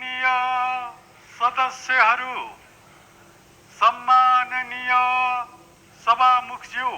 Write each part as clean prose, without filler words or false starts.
माननीय सदस्यहरू, सम्माननीय सभामुखज्यू,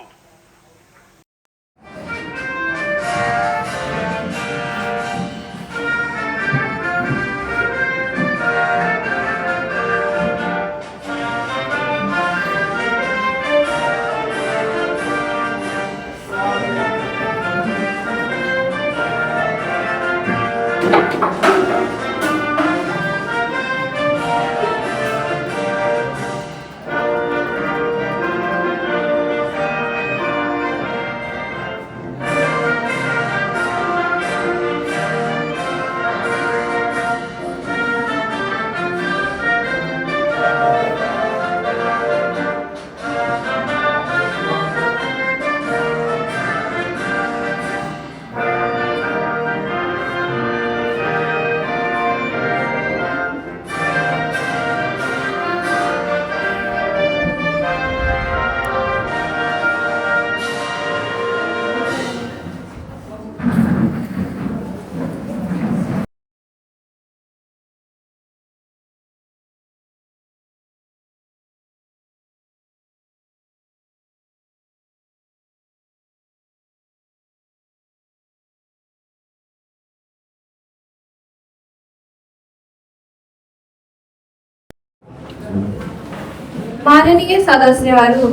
माननीय सदस्यहरू,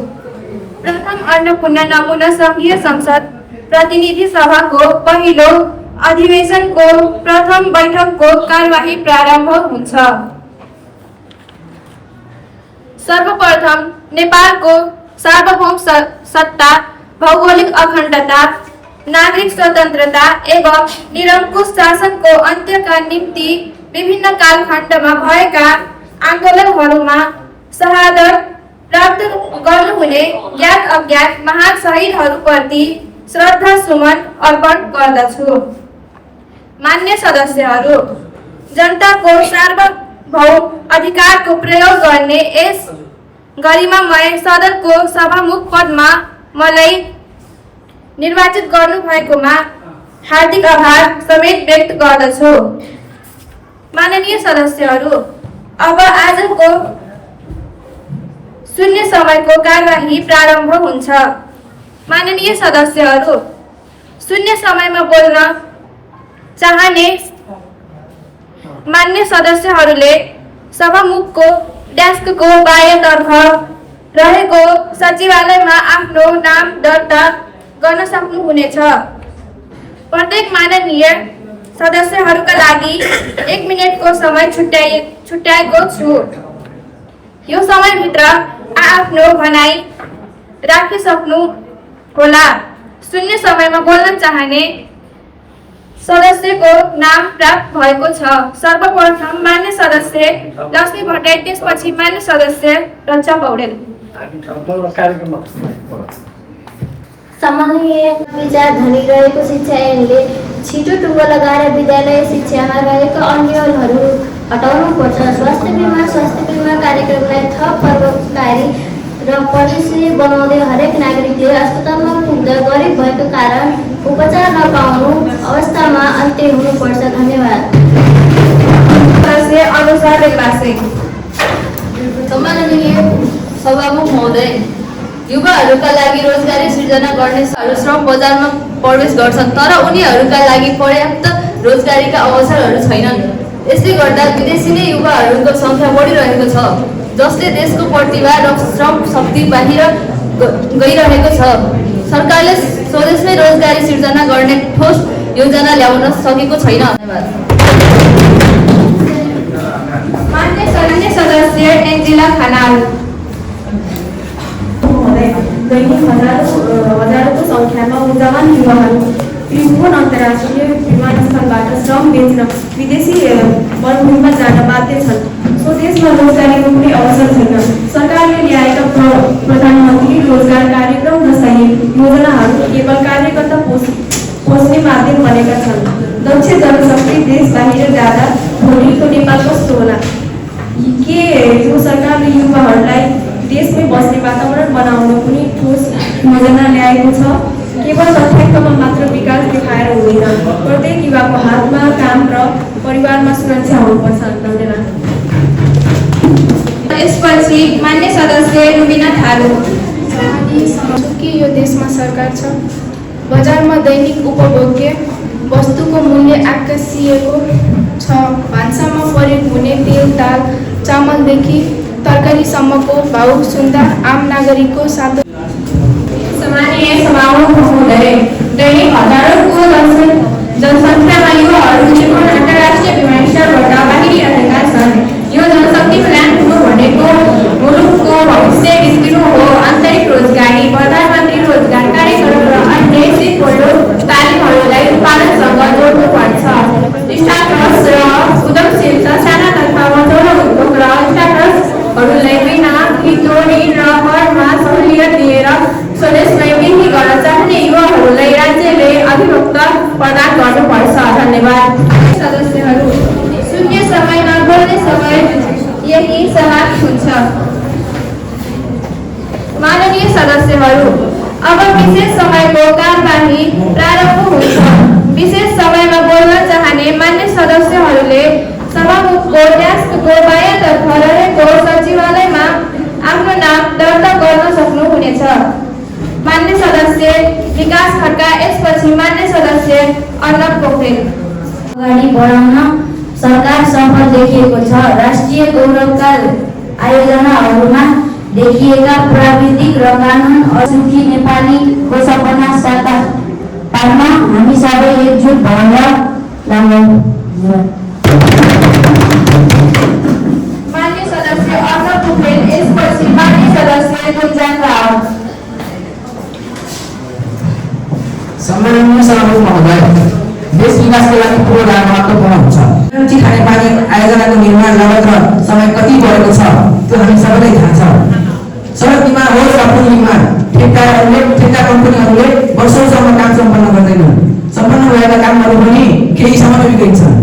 प्रथम अन्नपूर्ण नमुना संघीय संसद प्रतिनिधि सभाको पहिलो अधिवेशनको प्रथम बैठकको कार्यवाही प्रारम्भ हुन्छ। सर्वप्रथम नेपालको सार्वभौम सत्ता, भौगोलिक अखण्डता, नागरिक स्वतन्त्रता एवं निरङ्कुश शासनको अन्त्यका निम्ति विभिन्न कालखण्डमा भएका आन्दोलनहरूमा शहादत प्राप्त गर्नुहुने ज्ञात अज्ञात महान शहीदहरूप्रति श्रद्धा सुमन अर्पण गर्दछु। मान्य सदस्यहरू, जनताको सार्वभौम अधिकारको प्रयोग गर्ने यस गरिमामय सदनको सभामुख पदमा मलाई निर्वाचित गर्नुभएकोमा हार्दिक आभार समेत व्यक्त गर्दछु। माननीय सदस्यहरू, अब आजको शून्य समयको कार्यवाही प्रारम्भ हुन्छ। माननीय सदस्यहरू, शून्य समयमा बोल्न चाहने मान्य सदस्यहरूले सभामुखको डेस्कको बायाँतर्फ रहेको सचिवालयमा आफ्नो नाम दर्ता गर्न सक्नुहुनेछ। प्रत्येक माननीय सदस्यहरूका लागि 1 मिनेटको समय छुट्याएको छु। यो समयभित्र आफ्नो भनाइ राखिसक्नु होला। शून्य समयमा बोल्न चाहने सदस्यको नाम प्राप्त भएको छ। सर्वप्रथम मान्य सदस्य लक्ष्मी भट्टराई, त्यसपछि मान्य सदस्य रक्षा पौडेल। सामान्य विचार धनी रहेको शिक्षा ऐनले छिटो टुङ्गो लगाएर विद्यालय शिक्षामा रहेका अन्यलहरू हटाउनुपर्छ। स्वास्थ्य बिमा कार्यक्रमलाई थप प्रभावकारी र परिचय बनाउँदै हरेक नागरिकले अस्पतालमा पुग्दा गरिब भएको कारण उपचार नपाउनु अवस्थामा अन्त्य हुनुपर्छ। धन्यवाद। सम्माननीय सभामुख महोदय, युवाहरूका लागि रोजगारी सिर्जना गर्ने श्रम बजारमा प्रवेश गर्छन्, तर उनीहरूका लागि पर्याप्त रोजगारीका अवसरहरू छैनन्। यसले गर्दा विदेशी नै युवाहरूको सङ्ख्या बढिरहेको छ, जसले देशको प्रतिभा र श्रम शक्ति बाहिर गइरहेको छ। सरकारले स्वदेशमै रोजगारी सिर्जना गर्ने ठोस योजना ल्याउन सकेको छैन। धन्यवाद। मान्य सदस्य एन्जिला खनाल। दैनिक हजारौं सङ्ख्यामा उद्यमान युवाहरू त्रिभुवन अन्तर्राष्ट्रिय विमानस्थलबाट श्रम बेच्न विदेशी मरुभूमिमा जान बाध्य छन्। स्वदेशमा रोजगारीको कुनै अवसर छैन। सरकारले ल्याएका प्रधानमन्त्री रोजगार कार्यक्रम र सही योजनाहरू केवल कार्यकर्ता पोस्ने माध्यम बनेका छन्। दक्ष जनशक्ति देश बाहिर जाँदा भोलिको नेपाल कस्तो होला? के यो सरकारले युवाहरूलाई देशमै बस्ने वातावरण बनाउन कुनै ठोस योजना ल्याएको छ? केवल तथ्याङ्कमा मात्र विकास देखाएर हुँदैन, प्रत्येक युवाको हातमा काम र परिवारमा सुरक्षा हुनुपर्छ। धन्यवाद। यसपछि मान्य सदस्य रुबिना थारू। कि यो देशमा सरकार छ, बजारमा दैनिक उपभोग्य वस्तुको मूल्य आकाशिएको छ। भान्सामा प्रयोग हुने तेल, दाल, चामलदेखि तरकारीसम्मको भाउ सुन्दा आम नागरिकको सातो सम्मानीय सभामुख महोदय, दैनिक हजारौंको जनसङ्ख्यामा युवाहरू त्रिभुवन अन्तर्राष्ट्रिय विमानस्थलबाट बाहिरिरहेका छन्। यो जनशक्ति प्लान हुनु भनेको मुलुकको भविष्य निस्किनु हो। आन्तरिक रोजगारी, प्रधानमन्त्री रोजगार कार्यक्रम र अन्य सिपहरू तालिमहरूलाई उत्पादनसँग जोड्नुपर्छ। स्टार्टअप्स र उद्यमशीलता साना तथा मझौला उद्योग र स्टार्टअप्सहरूलाई बिना हितो ऋण र करमा सहुलियत दिएर स्वदेशमै वृद्धि गर्न चाहने युवाहरूलाई राज्यले अधिभुक्ता प्रदान गर्नुपर्छ। धन्यवाद। सदस्यहरू, शून्य समयमा बोल्ने समय यही समाप्त हुन्छ। माननीय सदस्यहरू, अब विशेष समयको कार्यवाही प्रारम्भ हुन्छ। विशेष समयमा बोल्न चाहने मान्य सदस्यहरूले सभामुखको डेस्कको बायाँतर्फ रहेको सचिवालयमा आफ्नो नाम दर्ता गर्न सक्नुहुनेछ। मान्य सदस्य विकास खड्का, यसपछि मान्य सदस्य अर्नब पोखरेल। अगाडि बढाउन सरकार सफल देखिएको छ। राष्ट्रिय गौरवका आयोजनाहरूमा देखिएका प्राविधिक र कानुन सुखी नेपालीको सपना साकार पार्न हामी सबै एकजुट भएर लागौँ। मान्य सदस्य अर्नब पोखरेल, यसपछि मान्य सदस्य गुन्जान राव। सम्माननीय सभामुख महोदय, देश विकासको लागि पूर्वधार महत्त्वपूर्ण हुन्छ। रुचि खानेपानी आयोजनाको निर्माण लागत र समय कति बढेको छ त्यो हामी सबैलाई थाहा छ। सडक निर्माण होस् वा पुल निर्माण, ठेक्का कम्पनीहरूले वर्षौंसम्म काम सम्पन्न गर्दैनन्। सम्पन्न भएका कामहरू पनि केही समय बिग्रिन्छन्।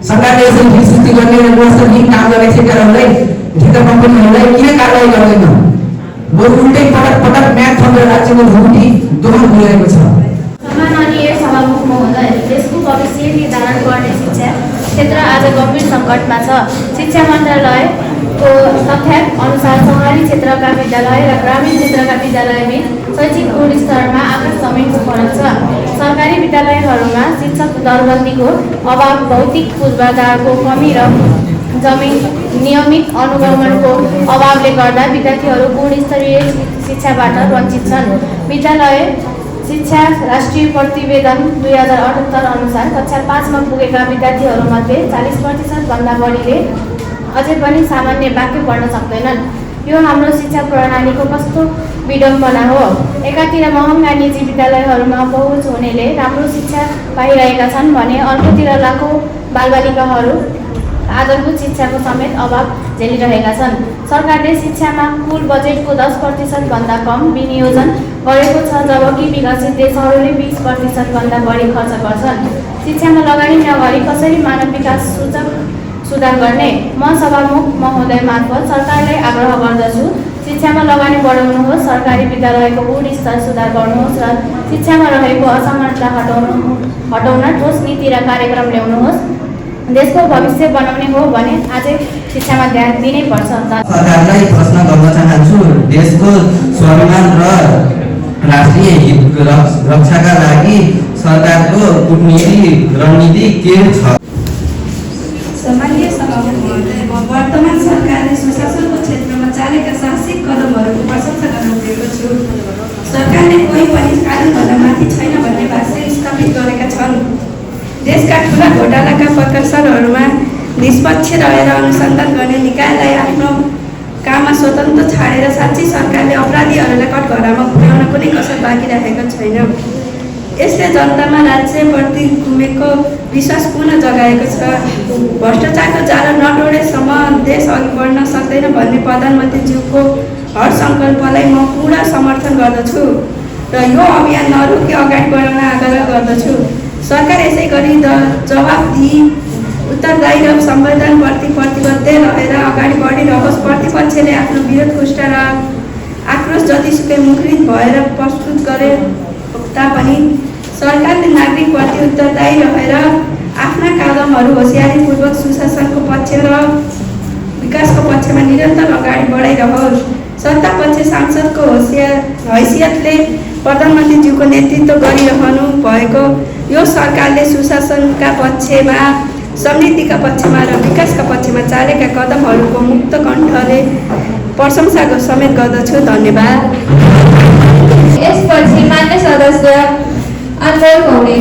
सरकारले यसरी ऋण सृष्टि गर्ने र गुणस्तरहीन काम गर्ने ठेक्का कम्पनीहरूलाई किन कारवाही गर्दैन? बरु उल्टै पटक पटक म्याद थपेर राज्यको ढुकुटी दोहन भइरहेको छ। सम्माननीय सभामुख महोदय, देशको भविष्य निर्धारण गर्ने शिक्षा क्षेत्र आज गम्भीर सङ्कटमा छ। शिक्षा मन्त्रालयको तथ्याङ्क अनुसार सहरी क्षेत्रका विद्यालय र ग्रामीण क्षेत्रका विद्यालयबीच शैक्षिक गुणस्तरमा आकाश जमिनको फरक छ। सरकारी विद्यालयहरूमा शिक्षक दरबन्दीको अभाव, भौतिक पूर्वाधारको कमी र नियमित अनुगमनको अभावले गर्दा विद्यार्थीहरू गुणस्तरीय शिक्षाबाट वञ्चित छन्। विद्यालय शिक्षा राष्ट्रिय प्रतिवेदन 2078 अनुसार कक्षा 5 मा पुगेका विद्यार्थीहरूमध्ये 40% भन्दा बढीले अझै पनि सामान्य वाक्य पढ्न सक्दैनन्। यो हाम्रो शिक्षा प्रणालीको कस्तो विडम्बना हो। एकातिर महँगा निजी विद्यालयहरूमा पहुँच हुनेले राम्रो शिक्षा पाइरहेका छन् भने अर्कोतिर लाखौँ बालबालिकाहरू आधारभूत शिक्षाको समेत अभाव झेलिरहेका छन्। सरकारले शिक्षामा कुल बजेटको 10% भन्दा कम विनियोजन गरेको छ, जबकि विकसित देशहरूले 20% भन्दा बढी खर्च गर्छन्। शिक्षामा लगानी नगरी कसरी मानव विकास सूचक सुधार गर्ने? म सभामुख महोदय मार्फत सरकारलाई आग्रह गर्दछु, शिक्षामा लगानी बढाउनुहोस्, सरकारी विद्यालयको गुणस्तर सुधार गर्नुहोस् र शिक्षामा रहेको असमानता हटाउन ठोस नीति र कार्यक्रम ल्याउनुहोस्। देशको भविष्य बनाउने हो भने आजै शिक्षामा ध्यान दिनै पर्छ। सरकारलाई प्रश्न गर्न चाहन्छु, देशको स्वाभिमान र राष्ट्रिय हित रक्षाका लागि सरकारको कूटनीतिक रणनीति के छ? सामान्य सभामुख महोदय, वर्तमान सरकारले सुशासनको क्षेत्रमा चालेका साहसिक कदमहरूको प्रशंसा गर्न गएको छु। सरकारले कोही पनि कानुनभन्दा माथि छैन भन्ने भाष्य स्थापित गरेका छन्। देशका ठुला घोटालाका प्रकरणहरूमा निष्पक्ष रहेर अनुसन्धान गर्ने निकायलाई आफ्नो काममा स्वतन्त्र छाडेर साँच्चै सरकारले अपराधीहरूलाई कठघरामा पुर्याउन कुनै कसर बाँकी राखेको छैन। यसले जनतामा राज्यप्रति गुमेको विश्वास पुनः जगाएको छ। भ्रष्टाचारको जालो नटोडेसम्म देश अघि बढ्न सक्दैन भन्ने प्रधानमन्त्रीज्यूको हर सङ्कल्पलाई म पुरा समर्थन गर्दछु र यो अभियान नरोकी अगाडि बढाउन आग्रह गर्दछु। सरकार यसै गरी जवाफदिही, उत्तरदायी र संविधानप्रति प्रतिबद्ध रहेर अगाडि बढिरहोस्। प्रतिपक्षले आफ्नो विरोध खुट्टा र आक्रोश जतिसुकै मुखरित भएर प्रस्तुत गरे तापनि सरकारले नागरिकप्रति उत्तरदायी रहेर आफ्ना कदमहरू होसियारीपूर्वक सुशासनको पक्ष र विकासको पक्षमा निरन्तर अगाडि बढाइरहोस्। सत्ता पक्ष सांसदको हैसियतले प्रधानमन्त्रीज्यूको नेतृत्व गरिरहनु भएको यो सरकारले सुशासनका पक्षमा, समृद्धिका पक्षमा र विकासका पक्षमा चालेका कदमहरूको मुक्त कण्ठले प्रशंसा समेत गर्दछु। धन्यवाद। यसपछि मान्य सदस्य अनमोल घौडे।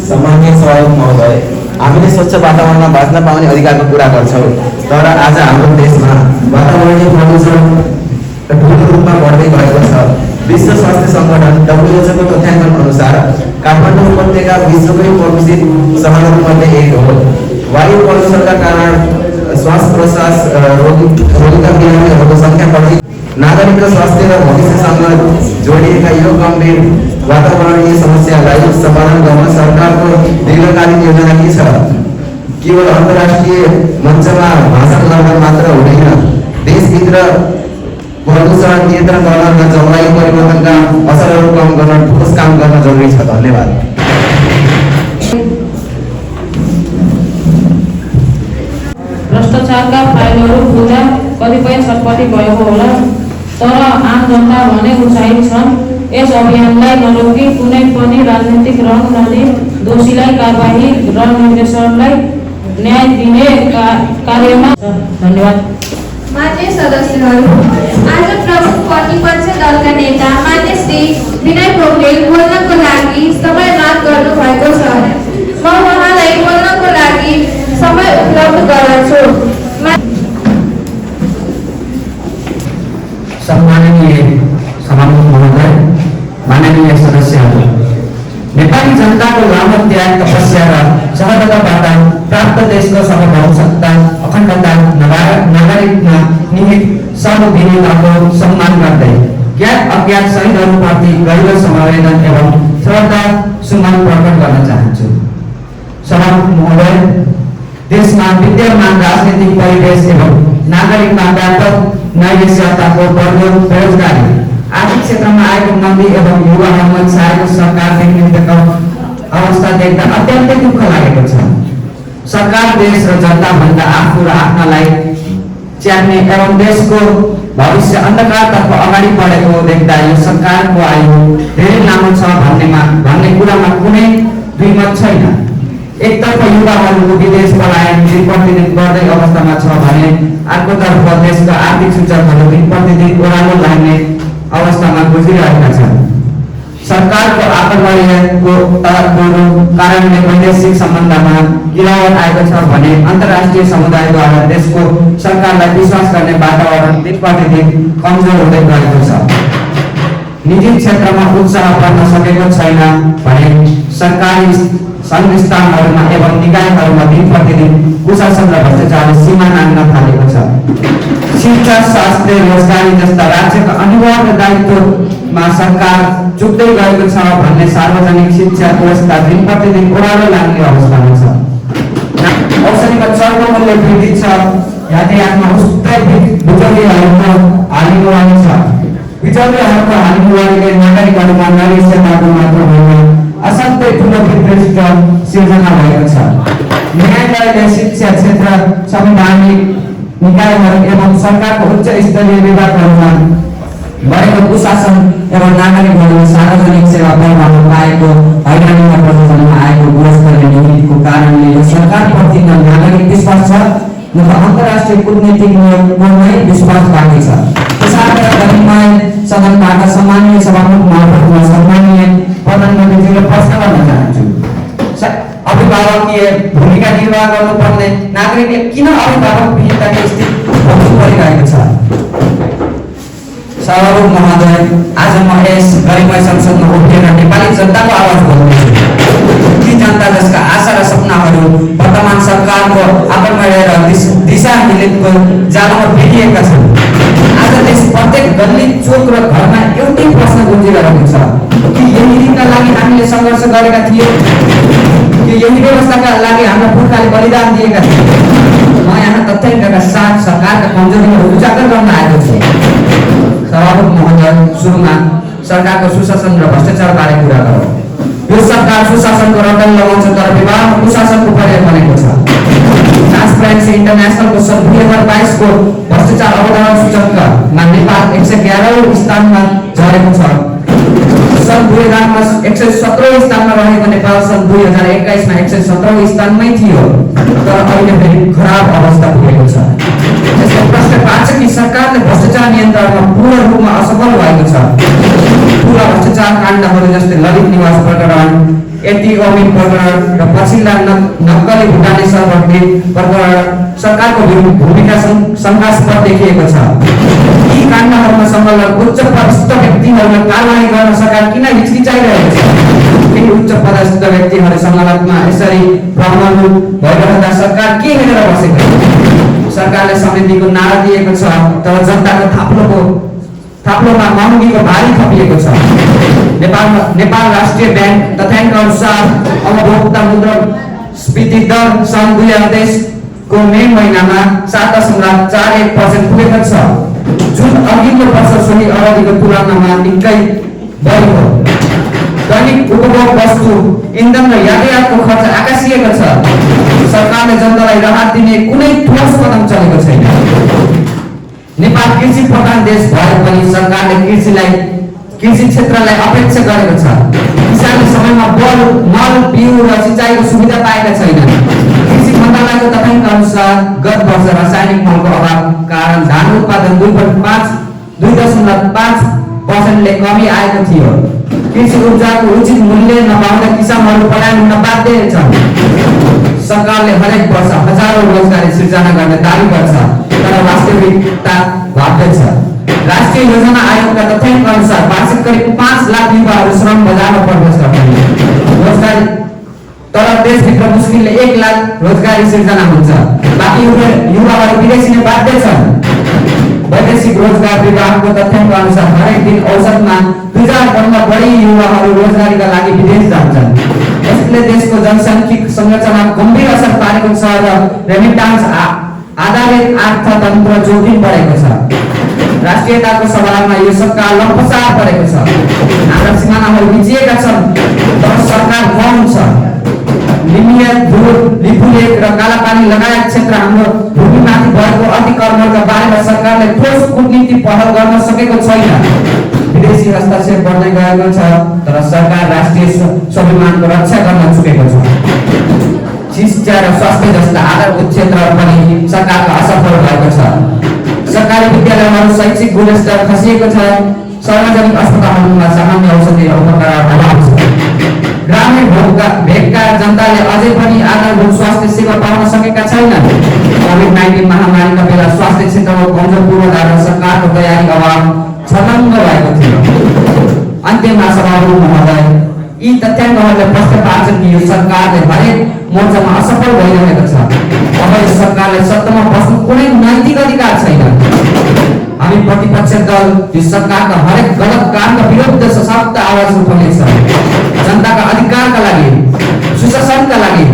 सम्माननीय सभामुख महोदय, हामीले स्वच्छ वातावरणमा बाँच्न पाउने अधिकारको कुरा गर्छौँ, तर आज हाम्रो देशमा वातावरणीय प्रदूषण ठुलो रूपमा बढ्दै गएको छ। विश्व स्वास्थ्य सङ्गठन WHO को तथ्याङ्कन अनुसार काठमाडौँ उपत्यका विश्वकै प्रदूषित सहरहरूमध्ये एक हो। वायु प्रदूषणका कारण श्वास प्रश्वास रोगका बिरामीहरूको सङ्ख्या बढी नागरिकको स्वास्थ्य र भविष्यसँग जोडिएका यो गम्भीर वातावरणीय समस्यालाई समाधान गर्न सरकारको दीर्घकालीन योजना के छ? केवल अन्तर्राष्ट्रिय मञ्चमा भाषण गर्न मात्र हुँदैन, देशभित्र प्रदूषण नियन्त्रण गर्न र जलवायु परिवर्तनका असरहरू कम गर्न ठोस काम गर्न जरुरी छ। धन्यवाद। भ्रष्टाचारका फाइलहरू खुल्दा कतिपय छटपटी भएको होला, तर आम जनता भने उत्साहित छन्। यस अभियानलाई नरोकी कुनै पनि राजनीतिक रङ नदिई दोषीलाई कारबाही र निर्देशकलाई न्याय दिने कार्यमा। धन्यवाद। मान्य सदस्यहरू, आज प्रमुख प्रतिपक्ष दलका नेता मान्य श्री विनय पोखरेल बोल्नको लागि समय माग गर्नु भएको छ। म उहाँलाई बोल्नको लागि समय उपलब्ध गराउँछु। सम्माननीय सभामुख महोदय, माननीय सदस्यहरू, नेपाली जनताको लामो त्याग, तपस्या र शहादतबाट प्राप्त देशको सार्वभौमसत्ता, अखण्डता, नागरिकमा निहित सर्वविनयताको सम्मान गर्दै ज्ञात अज्ञात शहीदहरूप्रति गहिरो समवेदन एवं श्रद्धा सुमन प्रकट गर्न चाहन्छु। सभामुख महोदय, देशमा विद्यमान राजनीतिक परिवेश एवं नागरिकमा व्यापक नैराश्यताको बढ्दो बेरोजगारी, आर्थिक क्षेत्रमा आएको मन्दी एवं युवाहरूमा छाएको सरकार नेतृत्वको अवस्था देख्दा अत्यन्तै दुःख लागेको छ। सरकार देश र जनताभन्दा आफू र आफ्नालाई च्यात्ने एवं देशको भविष्य अन्धकारतर्फ अगाडि बढेको देख्दा यो सरकारको आयु धेरै लामो छ भन्ने कुरामा कुनै दुईमत छैन। एकतर्फ युवाहरूको विदेश पलायन दिन प्रतिदिन बढ्दै अवस्थामा छ भने अर्कोतर्फ देशका आर्थिक सूचकहरू दिन प्रतिदिन ओह्रालो लाग्ने अवस्थामा गुज्रिरहेका छन्। सरकारको आक्रमणको कारणले वैदेशिक सम्बन्धमा गिरावट आएको छ भने अन्तर्राष्ट्रिय समुदायद्वारा देशको सरकारलाई विश्वास गर्ने वातावरण दिन प्रतिदिन कमजोर हुँदै गएको छ। निजी क्षेत्रमा उत्साह बढ्न सकेको छैन भने सरकारी संस्थानहरूमा एवं निकायहरूमा दिन प्रतिदिन कुशासन र भ्रष्टाचारले सीमा नाग्न थालेको छ। शिक्षा, स्वास्थ्य, रोजगारी जस्ता राज्यका अनिवार्य दायित्वमा सरकार चुक्दै गएको छ भन्ने सार्वजनिक शिक्षा व्यवस्था दिन प्रतिदिन ओह्रालो लाग्ने अवस्थामा छ। औषधिको चर्को मूल्य वृद्धि छ। यातायातमा उस्तै बिचौलियाहरूको हालिमुहाली छ। बिचौलियाहरूको हालिमुहालीले नागरिकहरूमा नैराश्यताको मात्र होइन, असाध्यै ठुलो विपरीत सिर्जना भएको छ। न्यायालयले शिक्षा क्षेत्र, संवैधानिक निकायहरू एवं सरकारको उच्च स्तरीय विभागहरूमा बढेको कुशासन एवं नागरिकहरूले सार्वजनिक सेवा प्रवाहमा पाएको हैरानी र प्रशासनमा आएको गुणस्तरीय नीतिको कारणले यो सरकारप्रति न नागरिक विश्वास छ न त अन्तर्राष्ट्रिय कूटनीतिक नियममै विश्वास बाँकी छ। त्यसैले गरिमाय सदनबाट सम्माननीय सभामुख मार्फत सम्माननीय प्रधानमन्त्रीजीले प्रश्न गर्न चाहन्छु। अभिभावकीय भूमिका निर्वाह गर्नुपर्ने नागरिकले किन अभिभावक विहीनताको स्थिति भोग्नु परिरहेको छ? सभामुख महोदय, आज म यस गरिमाय संसदमा उभिएर नेपाली जनताको आवाज बोल्दैछु। ती जनता जसका आशा र सपनाहरू वर्तमान सरकारको आक्रमण र दिशाहीनताको जालमा भिडिएका छन्। आज देश प्रत्येक गल्ली, चोक र घरमा एउटै प्रश्न गुन्जिरहेको छ कि यही दिनका लागि हामीले सङ्घर्ष गरेका थियौँ कि यही व्यवस्थाका लागि हाम्रा पुर्खाले बलिदान दिएका थिए? म यहाँ तथ्याङ्कका साथ सरकारका कमजोरीहरू उजागर गर्न आएको छु। सभामुख महोदय, सुरुमा सरकारको सुशासन र भ्रष्टाचारबारे कुरा गरौँ। यो सरकार सुशासनको रटन लगाउँछ तर व्यवहारमा कुशासनको प्रयोग बनेको छ। ट्रान्सपरेन्सी इन्टरनेसनलको सन् 2022 को भ्रष्टाचार अवधारणा सूचकाङ्कमा नेपाल 111औं स्थानमा झरेको छ। सन् 2000 मा 117औं स्थानमा रहेको नेपाल सन् 2021 मा 117औं स्थानमै थियो तर अहिले फेरि खराब अवस्था पुगेको छ। यसको प्रश्न पार्छ कि सरकारले भ्रष्टाचार नियन्त्रणमा पूर्ण रूपमा असफल भएको छ। पूरा भ्रष्टाचार काण्डहरू जस्तै ललित निवास प्रकरण, एटीओमी प्रकरण र पछिल्ला नक्कली भुटानी सर्भर प्रकरण सरकारको भूमिका शङ्कास्पद देखिएको छ। यी काण्डहरूमा संलग्न उच्च पदस्थ व्यक्तिहरूलाई कारबाही गर्न सरकार किन हिचकिचाइरहेको छ? केही उच्च पदस्थ व्यक्तिहरू संलग्नमा यसरी भ्रमण भइरहँदा सरकार के हेरेर बसेको? सरकारले समितिको नारा दिएको छ तर जनताको थाप्लोमा महँगीको भारी थपिएको छ। नेपाल राष्ट्रिय ब्याङ्क तथ्याङ्क अनुसार उपभोक्ता मुद्रास्फीति दर सन् 2023 को मे महिनामा 7.41% पुगेको छ, जुन अघिल्लो वर्ष सोही अवधिको तुलनामा निकै बढी हो। दैनिक उपभोग वस्तु, इन्धन र यातायातको खर्च आकाशिएको छ। सरकारले जनतालाई राहत दिने कुनै ठोस कदम चलेको छैन। नेपाल कृषि प्रधान देश भए पनि सरकारले कृषि क्षेत्रलाई अपेक्षा गरेको छ। किसानले समयमा मल, बिउ र सिँचाइको सुविधा पाएका छैनन्। कृषि मन्त्रालयको तथ्याङ्क अनुसार गत वर्ष रासायनिक मलको अभाव कारण धान उत्पादन 2.5% कमी आएको थियो। कृषि ऊर्जाको उचित मूल्य नपाउँदा किसानहरू पलायन हुन बाध्य छन्। सरकारले हरेक वर्ष हजारौं रोजगारी सृजना गर्ने दाबी गर्छ तर वास्तविकता भव्य छ। राष्ट्रिय योजना आयोगका तथ्याङ्क अनुसार वार्षिक करिब 5 लाख युवाहरू श्रम बजारमा प्रवेश गर्छन्। रोजगारी तर देशभित्र मुस्किलले 1 लाख रोजगारी सृजना हुन्छ। बाँकी युवाहरू विदेशिने बाध्य छन्। वैदेशिक रोजगार विभागको तथ्याङ्क अनुसार हरेक दिन औसतमा 2000 भन्दा बढी युवाहरू रोजगारीका लागि विदेश जान्छन्। यसले देशको जनसाङ्ख्यिक संरचनामा गम्भीर असर पारेको छ र रेमिटान्स आधारित अर्थतन्त्र जोखिम बढेको छ। राष्ट्रियताको सवालमा यो सरकार लम्पसार परेको छ। हाम्रा सिमानाहरू बिचिएका छन् तर सरकार मौन छ। लिमिया, धुर, लिपुलेक र कालापानी लगायत क्षेत्र हाम्रो भूमिमाथि भएको अतिक्रमणका बारेमा सरकारले ठोस कूटनीति पहल गर्न सकेको छैन। विदेशी हस्तक्षेप बढ्दै गएको छ तर सरकार राष्ट्रिय स्वाभिमानको रक्षा गर्न चुकेको छ। शिक्षा र स्वास्थ्य जस्ता आधारभूत क्षेत्रहरू पनि सरकारको असफल भएको छ। सरकारी विद्यालयहरू शैक्षिक गुणस्तर खसिएको छ। सार्वजनिक अस्पतालहरूमा सामान्य औषधि र उपकरणको अभाव छ। ग्रामीण भेगका जनताले अझै पनि आधारभूत स्वास्थ्य सेवा पाउन सकेका छैनन्। कोभिड-19 महामारीका बेला स्वास्थ्य क्षेत्रमा कमजोर पूर्वाधार र सरकारको तयारी अभाव छलङ्ग भएको थियो। अन्त्यमा सभामुख महोदय, यी तथ्याङ्कहरूले प्रश्न पार्छन् कि यो सरकारले हरेक मोर्चामा असफल भइरहेको छ। अब यो सरकारले सत्तामा बस्नु कुनै नैतिक अधिकार छैन। हामी प्रतिपक्ष दल यो सरकारका हरेक गलत कामका विरुद्ध सशक्त आवाज उठाउनेछ। जनताका अधिकारका लागि, सुशासनका लागि,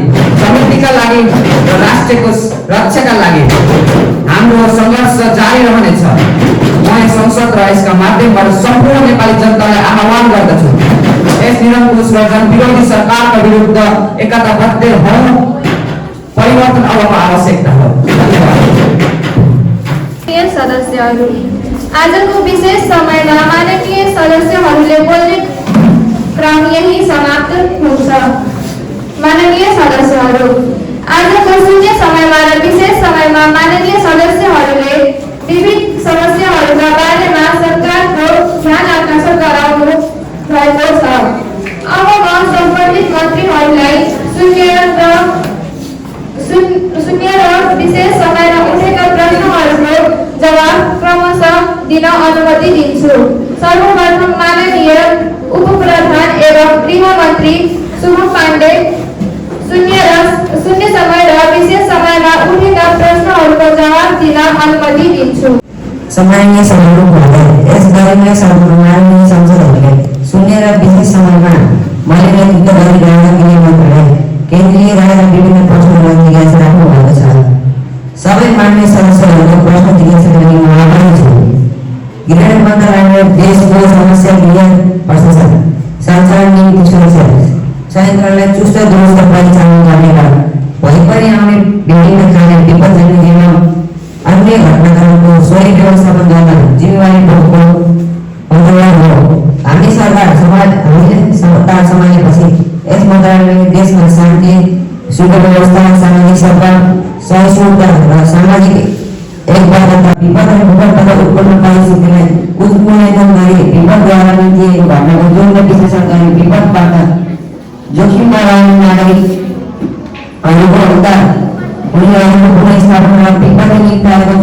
समृद्धिका लागि र राष्ट्रको रक्षाका लागि हाम्रो सङ्घर्ष जारी रहनेछ। म संसद र यसका माध्यमबाट सम्पूर्ण नेपाली जनतालाई आह्वान गर्दछु, यस निरङ्कुश र जनविरोधी सरकारका विरुद्ध एकताबद्ध हौँ। परिवर्तन अबको आवश्यकता हो। धन्यवाद। सदस्यहरू, आजको विशेष समयमा माननीय सदस्यहरूले बोल्ने क्रम यही समाप्त हुन्छ। माननीय सदस्यहरू, आजको शून्य समयमा र विशेष समयमा माननीय सदस्यहरूले विविध समस्याहरूका बारेमा सरकारको ध्यान आकर्षण गराउनु भएको छ। अब म सम्बन्धित मन्त्रीहरूलाई शून्य र विशेष समयमा उठेका प्रश्नहरूको जवाब क्रमशः दिन अनुमति दिन्छु। सर्वप्रथम माननीय उपप्रधान एवं गृहमन्त्री सुमन पाण्डे शून्य समय र विशेष समयमा उठेका प्रश्नहरूको जवाब दिन अनुमति दिन्छु। सम्माननीय सभामुख महोदय, यस बारेमा माननीय सांसदहरूले शून्य र विशेष समयमा मैले नेतृत्व गरिरहेका गृहमन्त्रीलाई केन्द्रीय राय र विभिन्न प्रश्नहरू जिज्ञासा राख्नु भएको छ। सबै माननीय सदस्यहरूको प्रश्न जिज्ञासा गर्ने म आभारी छु। गृह मन्त्रालयले देशको समस्या क्लियर प्रशासन, सञ्चार नीति सुरक्षा चुस्त दुरुस्त परिचालन गर्ने र भइपरि आउने विभिन्न खाने विपदजन्य एवं अन्य घटनाक्रमको सही व्यवस्थापन गर्न जिम्मेवारी बोकेको मन्त्रालय हो। हामी हामीले सत्ता सम्हालेपछि यस मन्त्रालयले देशमा शान्ति, सुव्यवस्था, सामाजिक सद्भाव, सहिष्णुता र सामाजिक एकताका विपदबाट उत्पन्न परिस्थितिलाई उन्मूलन गरी विपदद्वारा निम्तिएको घटनाको द्वन्द्व विश्लेषण गरी विपदबाट जोखिममा रहने नागरिकहरूको उद्धार, उनीहरूको पुनर्स्थापना र विपद निपटाएको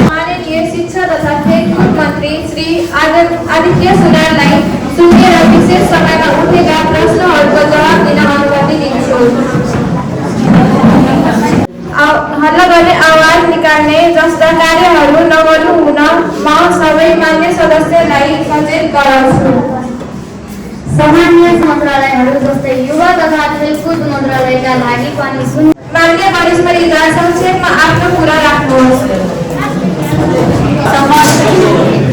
माननीय शिक्षा तथा खेलकुद मन्त्री श्री आदित्य सुनारलाई शून्य र विशेष समयमा उठेका प्रश्नहरूको जवाब दिन अनुमति दिन्छु। हल्ला गर्ने आवाज निकाल्ने जस्ता कार्यहरू नगर्नु हुन म सबै मान्य सदस्यलाई सचेत गराउँछु। सामान्य मन्त्रालयहरू जस्तै युवा तथा खेलकुद मन्त्रालयका लागि पनि मान्य वरिष्ठवृन्द संक्षेपमा आफ्नो कुरा राख्नुहोस्।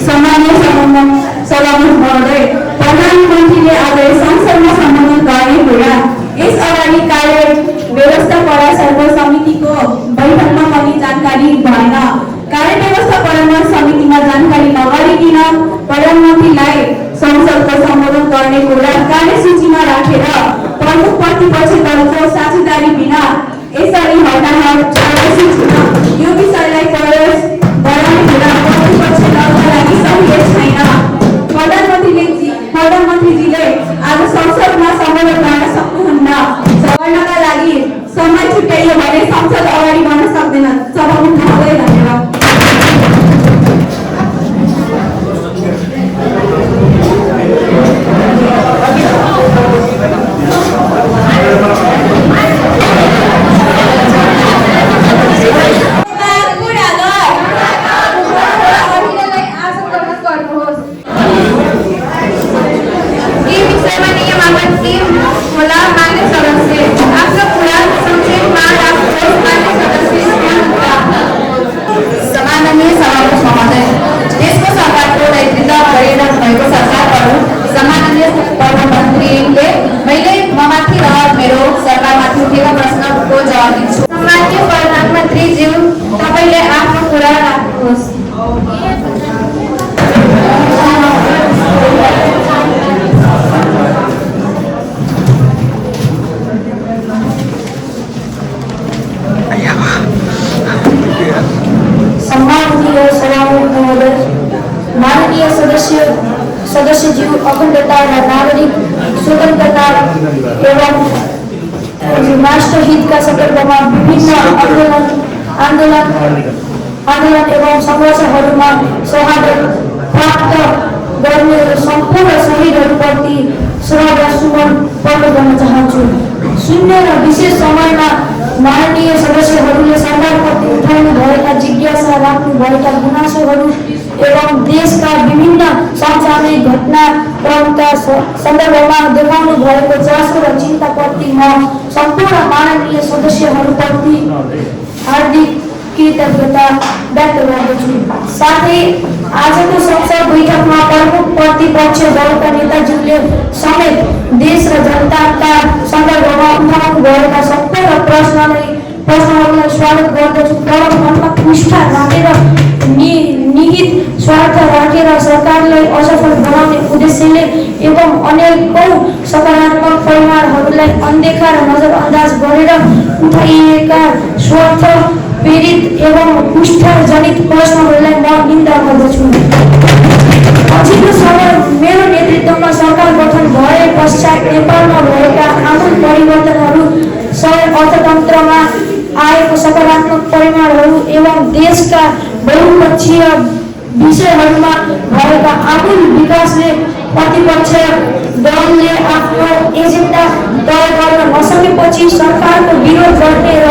सामान्य सभामुख महोदय, प्रधानमन्त्रीले आज संसदमा सम्बोधन गर्ने कुरा यस अगाडि कार्य व्यवस्था परामर्श समितिको बैठकमा पनि जानकारी भएन। कार्य व्यवस्था परामर्श समितिमा जानकारी नगरिकन प्रधानमन्त्रीलाई संसदको सम्बोधन गर्ने कुरा कार्यसूचीमा राखेर प्रमुख प्रतिपक्षी दलको साझेदारी बिना यसरी हटाहट कार्यसूची छ। यो विषयलाई प्रयास गराउने कुरा प्रतिपक्षी दलका लागि सही छैन। प्रधानमन्त्रीजीले आज संसदमा सम्बोधन गर्न सक्नुहुन्न। गर्नका लागि समय छुट्याइयो भने संसद अगाडि बढ्न सक्दैन। सभामुख महोदय, धन्यवाद। माननीय सदस्यज्यू, अखण्डता र नागरिक स्वतन्त्रता एवं राष्ट्रहितका सन्दर्भमा विभिन्न आन्दोलन एवं सङ्घर्षहरूमा शहादत प्राप्त गर्ने सम्पूर्ण शहीदहरूप्रति श्रद्धा सुमन अर्पण गर्न चाहन्छु। शून्य र विशेष समयमा माननीय सदस्यहरूले सरकारप्रति उठाउनु भएका जिज्ञासा राख्नुभएका गुनासोहरू एवं देशका विभिन्न समसामयिक घटनाक्रमका सन्दर्भमा देखाउनु भएको चासो र चिन्ताप्रति म सम्पूर्ण माननीय सदस्यहरूप्रति हार्दिक कृतज्ञता व्यक्त गर्दछु। साथै आजको संसद बैठकमा प्रमुख प्रतिपक्ष दलका नेताज्यूले समेत देश र जनताका सन्दर्भमा उठाउनु भएका सम्पूर्ण प्रश्नहरूलाई स्वागत गर्दछु। तर मनमा पुष्पा राखेर निहित स्वार्थ राखेर सरकारलाई असफल बनाउने उद्देश्यले एवं अनेकौं सकारात्मक परिमाणहरूलाई अनदेखा र नजरअन्दाज गरेर उठाइएका स्वार्थ प्रेरित एवं पुष्टाजनित प्रश्नहरूलाई म निन्दा गर्दछु। पछिल्लो समय मेरो नेतृत्वमा सरकार गठन भए पश्चात नेपालमा भएका आमूल परिवर्तनहरू अर्थतन्त्रमा आएको सकारात्मक परिमाणहरू एवं देशका बहुपक्षीय विषयहरूमा भएका आमूल विकासले प्रतिपक्ष दलले आफ्नो एजेन्डा तय गर्न नसकेपछि सरकारको विरोध गर्ने र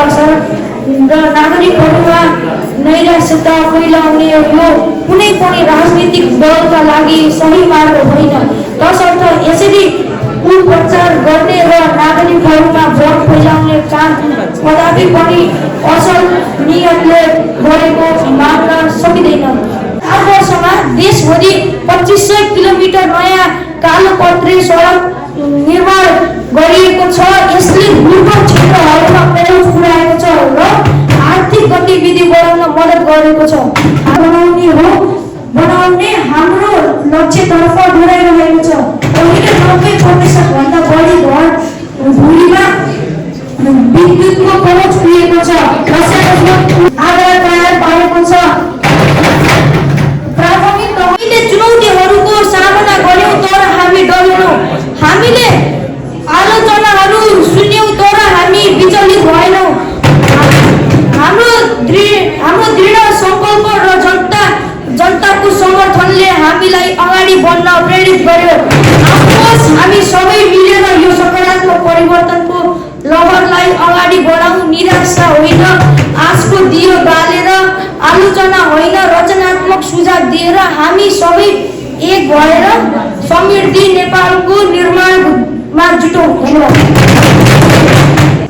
नागरिकहरूमा नैराश्यता फैलाउने यो कुनै पनि राजनीतिक दलका लागि सही मार्ग होइन। तसर्थ यसरी कुप्रचार गर्ने र नागरिकहरूमा भोट फैलाउने काम कदापि पनि असल नियतले गरेको मान्न सकिँदैन। 4 वर्षमा देशभरि 2500 किलोमिटर नयाँ कालोपत्रे सडक निर्माण गरिएको छ। यसले दुर्गम क्षेत्रहरूमा पहुँच पुर्याएको छ र आर्थिक गतिविधि बढाउन मद्दत गरेको छ। बनाउने हाम्रो लक्ष्यतर्फ डोराइरहेको छ। अहिले 90% भन्दा बढी घर भूमिमा विद्युतको पहुँच पुगेको छ। आधार तयार पारेको छ। प्राथमिक हामीले चुनौतीहरूको सामना गर्यौं तर हामी डरेनौं। हामीले आलोचनाहरू सुन्यौं तर हामी विचलित भएनौं। हाम्रो दृढ संकल्प र जनताको समर्थनले हामीलाई अगाडि बढ्न प्रेरित गर्यो। आउनुहोस् हामी सबै मिलेर यो सकारात्मक परिवर्तनको लहरलाई अगाडि बढाउँ। निराशा होइन, आशको दियो बालेर, आलोचना होइन, रचनात्मक सुझाव दिएर हामी सबै एक भएर समृद्धि नेपालको निर्माणमा जुटौँ।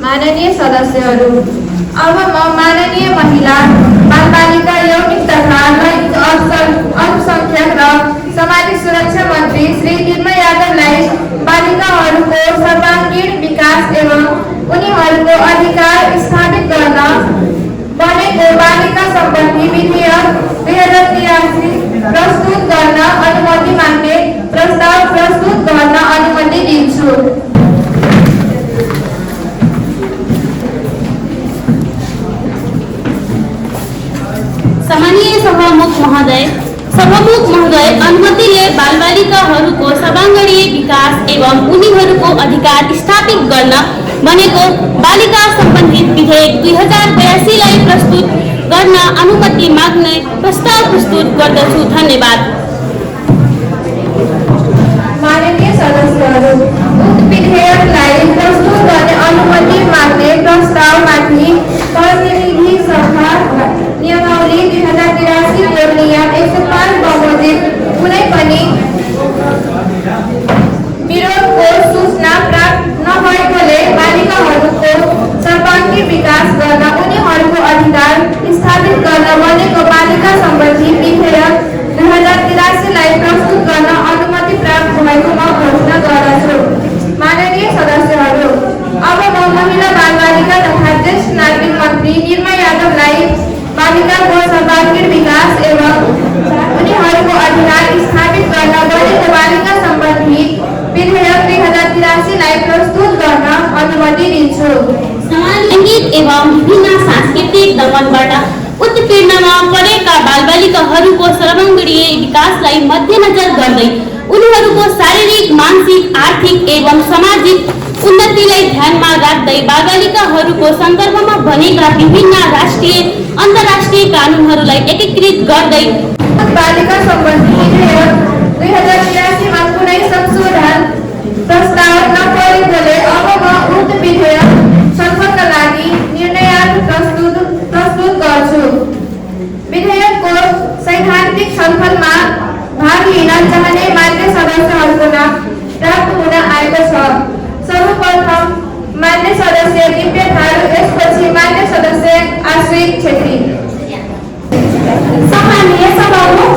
माननीय सदस्यहरू, अब म माननीय महिला, बालबालिका, यौनिक तथा लैङ्गिक अल्पसंख्यक र सामाजिक सुरक्षा मन्त्री श्री निर्मल यादवलाई बालिकाहरूको सर्वाङ्गीण विकास एवं उनीहरूको अधिकार स्थापित गर्न बनेको बालिका सम्बन्धी विधेयक 2083 प्रस्तुत गर्न अनुमति माग्ने प्रस्ताव प्रस्तुत गर्न अनुमति दिन्छु। सम्मानीय सभामुख महोदय, अनुमतिले बालबालिकाहरूको सर्वाङ्गीण विकास एवं उनीहरूको अधिकार स्थापित गर्न बनेको बालिका सम्बन्धी विधेयक 2082 लाई प्रस्तुत गर्न अनुमति माग्ने प्रस्ताव प्रस्तुत गर्दछु। धन्यवाद। माननीय सदस्यहरू, उक्त विधेयकलाई प्रस्तुत गर्ने अनुमति माग्ने प्रस्तावमाथि प्रतिनिधि सभा नियमावली 2083 को नियम 105 बमोजिम कुनै पनि विरोधको सूचना प्राप्त नभएकोले बालिकाहरूको सर्वाङ्गीण विकास गर्न उनीहरूको अधिकार स्थापित गर्न बनेको बालिका सम्बन्धी विधेयक 2083 लाई प्रस्तुत गर्न अनुमति प्राप्त भएको म घोषणा गर्दछु। माननीय सदस्यहरू, अब म महिला, बालबालिका तथा ज्येष्ठ नागरिक मन्त्री निर्मल यादवलाई बालिकाको सर्वाङ्गीण विकास एवं उनीहरूको अधिकार स्थापित गर्न बनेको बालिका सम्बन्धी विधेयक 2083 लाई प्रस्तुत गर्न अनुमति दिन्छु। लैङ्गिक एवं विभिन्न सांस्कृतिक दमनबाट उत्पीडनमा परेका बालबालिकाहरूको सर्वाङ्गीण विकासलाई मध्यनजर गर्दै उनीहरूको शारीरिक, मानसिक, आर्थिक एवं सामाजिक उन्नतिलाई ध्यानमा राख्दै बालबालिकाहरूको सन्दर्भमा बनेका विभिन्न राष्ट्रिय अन्तर्राष्ट्रिय कानुनहरूलाई एकीकृत गर्दै बालिका सम्बन्धी विधेयक 2083 मा कुनै संशोधन प्रस्ताव नपरेकोले अब म उक्त विधेयक छलफलका लागि निर्णयार्थ प्रस्तुत गर्छु। विधेयकको सैद्धान्तिक छलफलमा भाग लिन चाहने मान्य सदस्यहरूको नाम प्राप्त हुन आएको छ। सर्वप्रथम मान्य सदस्य दिव्य थारू, यसपछि मान्य सदस्य आश्रित छेत्री। सम्मानीय सभामुख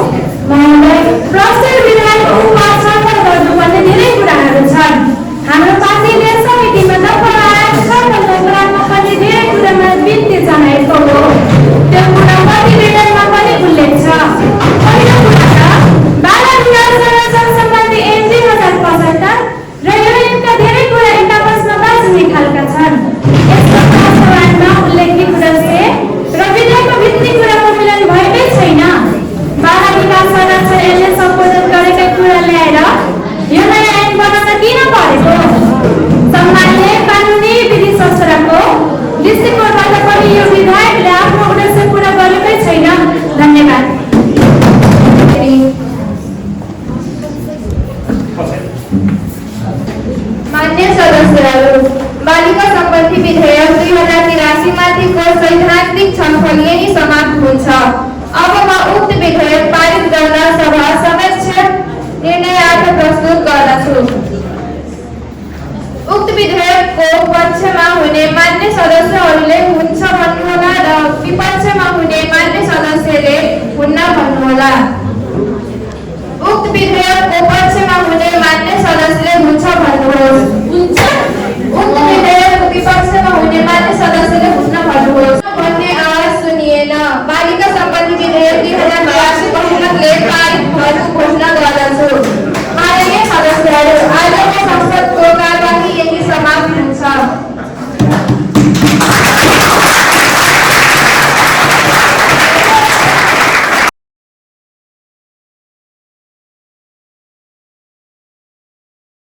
महोदय, प्रस्तुत विधेयकमा छलफल गर्नुपर्ने धेरै कुराहरू छन्। हाम्रो पार्टीले समितिमा दफा छलफलको क्रममा पनि धेरै कुरामा बिन्ती जनाएको हो। त्यो कुरा प्रतिवेदनमा पनि उल्लेख छ। पहिलो कुरा बाल विकास संरक्षण सम्बन्धी ऐन 2075 र यो ऐनका धेरै कुरा एउटा प्रश्न बाँच्ने खालका छन्। यसको वास्तवमा उल्लेखित उद्देश्य र विधेयकको भित्री कुराको मिलन भएकै छैन। बाल विकास संरक्षण ऐनले सम्बोधन गरेका कुरा ल्याएर यो नयाँ ऐन बनाउन किन परेको? सम्मानले कानुनी विधि शास्त्रको दृष्टिकोणबाट पनि यो विधेयकले आफ्नो उद्देश्य पूरा गरेकै छैन। धन्यवाद। मान्य सदस्यहरू, बालिका सम्बन्धी विधेयक 2083 माथिको सैद्धान्तिक छलफल यही समाप्त हुन्छ। अब म उक्त विधेयक पारित गर्न सभा समक्ष निर्णयार्थ प्रस्तुत गर्दछु। उक्त विधेयकको पक्षमा हुने मान्य सदस्यहरूले